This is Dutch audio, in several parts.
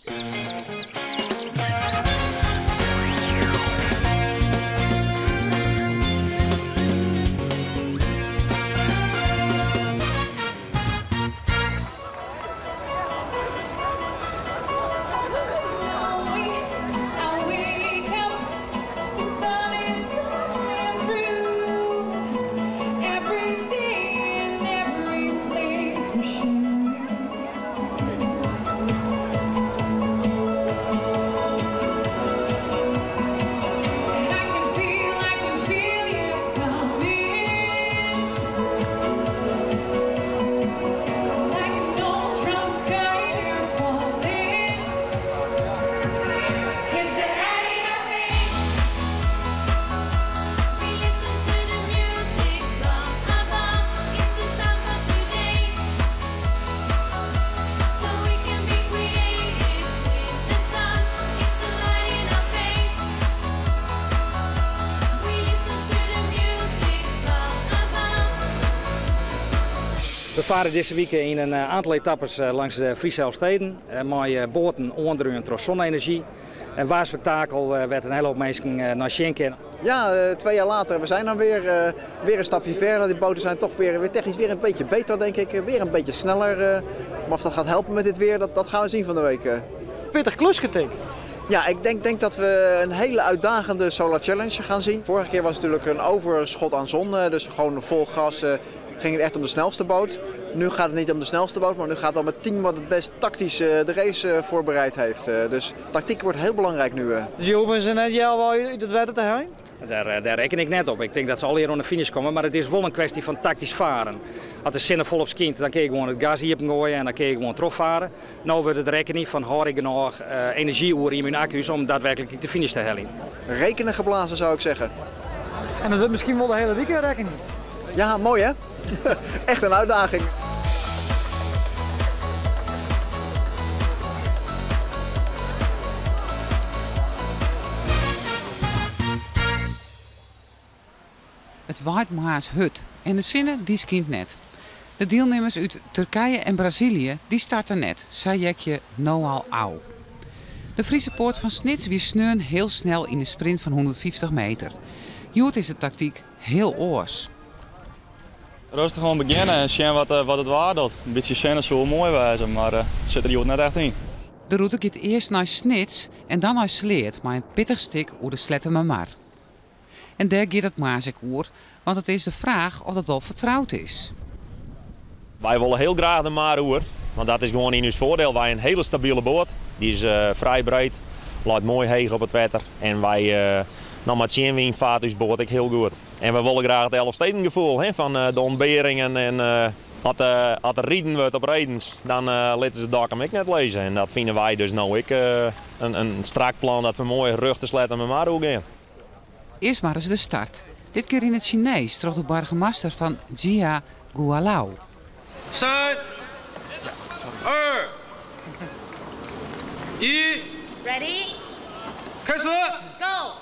We varen deze week in een aantal etappes langs de Friese Elfsteden. Met boten onderdrukken door zonne-energie. Een waar spektakel werd een hele hoop mensen naar Schenken. Ja, 2 jaar later, we zijn dan weer een stapje verder. Die boten zijn toch weer technisch weer een beetje beter, denk ik. Weer een beetje sneller. Maar of dat gaat helpen met dit weer, dat gaan we zien van de week. Pittig klusje, denk ik. Ja, ik denk dat we een hele uitdagende Solar Challenge gaan zien. Vorige keer was het natuurlijk een overschot aan zon, dus gewoon vol gas ging het echt om de snelste boot. Nu gaat het niet om de snelste boot, maar nu gaat het om het team wat het best tactisch de race voorbereid heeft. Dus tactiek wordt heel belangrijk nu. Dus je hoeven ze net jou uit het wedden te heen? Daar reken ik net op. Ik denk dat ze al hier aan de finish komen, maar het is wel een kwestie van tactisch varen. Als de zinnen volop skint, dan kun je gewoon het gas hier gooien en dan kun je gewoon terugvaren. Nu wordt het rekening van hoor ik nog energie in mijn accu's om daadwerkelijk de finish te halen. Rekenen geblazen zou ik zeggen. En dat wordt misschien wel de hele weekend rekening. Ja, mooi hè? Echt een uitdaging. Het waait maas hut en de zinnen die skint net. De deelnemers uit Turkije en Brazilië die starten net, Sajekje Noal Au. De Friese poort van Snits weer sneun heel snel in de sprint van 150 meter. Joet is de tactiek heel oors. Rustig gewoon beginnen en zien wat het waar doet. Een beetje zien zou mooi wijzen, maar het zit er net echt in. De route gaat eerst naar Snits en dan naar Sleert, maar een pittig stuk over de Slettermar. En daar gaat het maasik oer, want het is de vraag of dat wel vertrouwd is. Wij willen heel graag de maar oer, want dat is gewoon in ons voordeel. Wij een hele stabiele boot, die is vrij breed, laat mooi heeg op het water en wij nog met Tjenwien vaart ons boot ook heel goed. En we willen graag het Elfstedengevoel van de ontberingen en als er rieden wordt op rijdens, dan laten ze het dak hem ook net lezen. En dat vinden wij dus nou ook een strak plan dat we mooi rug te sletten met maar ook gaan. Eerst maar eens de start. Dit keer in het Chinees, terug de burgemeester van Jia Gualao. 3, 2, 1. Ready? 开始 Go!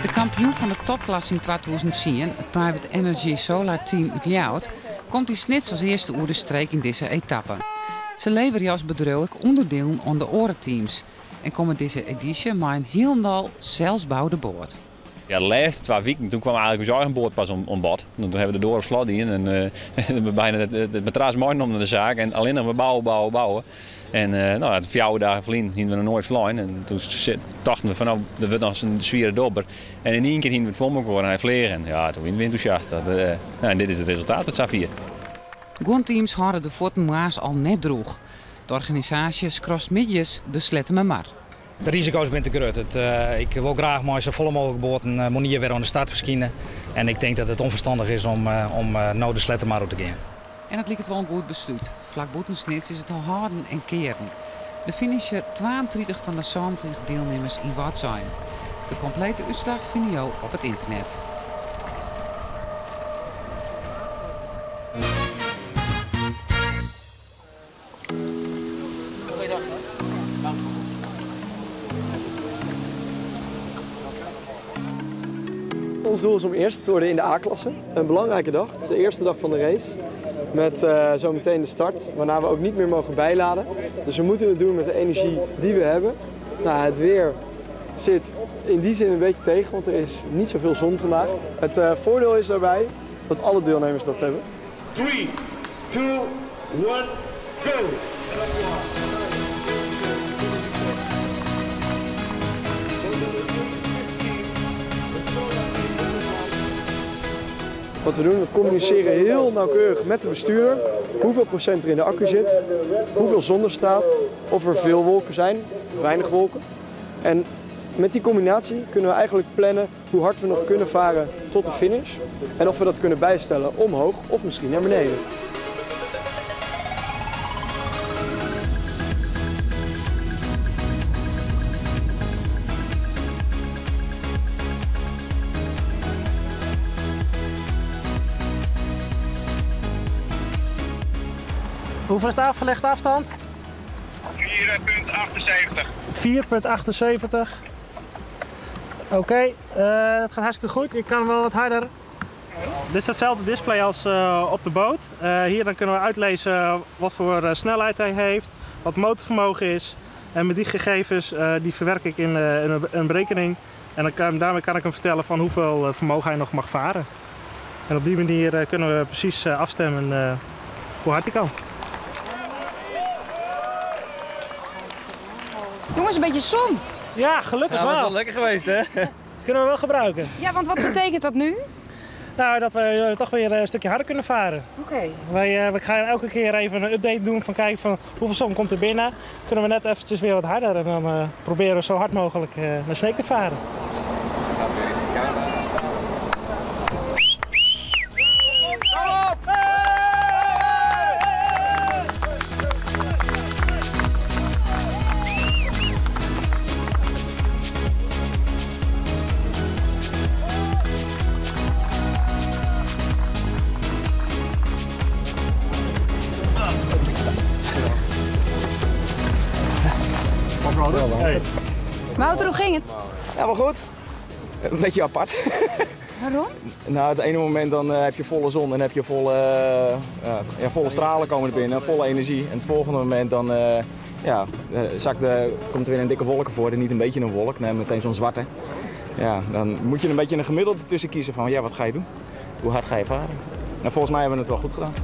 De kampioen van de topklasse in 2010, het Private Energy Solar Team uit Ljouwert, komt in Snits als eerste oer de streek in deze etappe. Ze leveren als bedrijf ook onderdelen aan de orenteams en komen deze editie met een heel zelfbouwde boord. Ja, de laatste 2 weken toen kwam eigenlijk ons eigen boord pas om bod. Toen hebben we de door op slot in en we bijna het matras mooi om de zaak en alleen nog maar bouwen. En het 4 dagen verliezen gingen we nog nooit vleien en toen dachten we van nou, dat wordt nog een zware dobber. En in 1 keer gingen we het voor elkaar en hij vliegen. Ja, toen waren we enthousiast. En dit is het resultaat, het Safir. Gonteams hadden de voeten maas al net droeg. De organisatie skrost midjes de sletten maar. De risico's zijn te groot. Ik wil graag maar zo volle mogelijk boten manier weer aan de start verschijnen. En ik denk dat het onverstandig is om nou de sletten maar op te gaan. En het lijkt wel een goed besluit. Vlak boetensnits is het al harden en keren. De finishen 32 van de 70 deelnemers in Watzheim. De complete uitslag vind je op het internet. Ons doel is om eerste te worden in de A-klasse. Een belangrijke dag. Het is de eerste dag van de race. Met zometeen de start, waarna we ook niet meer mogen bijladen. Dus we moeten het doen met de energie die we hebben. Nou, het weer zit in die zin een beetje tegen, want er is niet zoveel zon vandaag. Het voordeel is daarbij dat alle deelnemers dat hebben. 3, 2, 1, go! Wat we doen, we communiceren heel nauwkeurig met de bestuurder hoeveel procent er in de accu zit, hoeveel zon er staat, of er veel wolken zijn, of weinig wolken. En met die combinatie kunnen we eigenlijk plannen hoe hard we nog kunnen varen tot de finish en of we dat kunnen bijstellen omhoog of misschien naar beneden. Hoeveel is de afgelegde afstand? 4,78. 4,78. Oké, dat gaat hartstikke goed. Ik kan wel wat harder. Dit is hetzelfde display als op de boot. Hier dan kunnen we uitlezen wat voor snelheid hij heeft, wat motorvermogen is. En met die gegevens die verwerk ik in een berekening. En daarmee kan ik hem vertellen van hoeveel vermogen hij nog mag varen. En op die manier kunnen we precies afstemmen hoe hard hij kan. Jongens, een beetje zon. Ja, gelukkig wel. Dat is wel lekker geweest, hè? Kunnen we wel gebruiken. Ja, want wat betekent dat nu? Nou, dat we toch weer een stukje harder kunnen varen. Oké. We gaan elke keer even een update doen van kijken van hoeveel zon komt er binnen. Kunnen we net eventjes weer wat harder en dan proberen we zo hard mogelijk naar Sneek te varen. Hey. Wouter, hoe ging het? Ja, wel goed. Een beetje apart. Waarom? Nou, het ene moment dan heb je volle zon en heb je volle stralen komen er binnen, volle energie. En het volgende moment dan komt er weer een dikke wolk voor en niet een beetje een wolk, nee, meteen zo'n zwarte. Ja, dan moet je een beetje een gemiddelde tussen kiezen van ja, wat ga je doen? Hoe hard ga je varen? Nou, volgens mij hebben we het wel goed gedaan.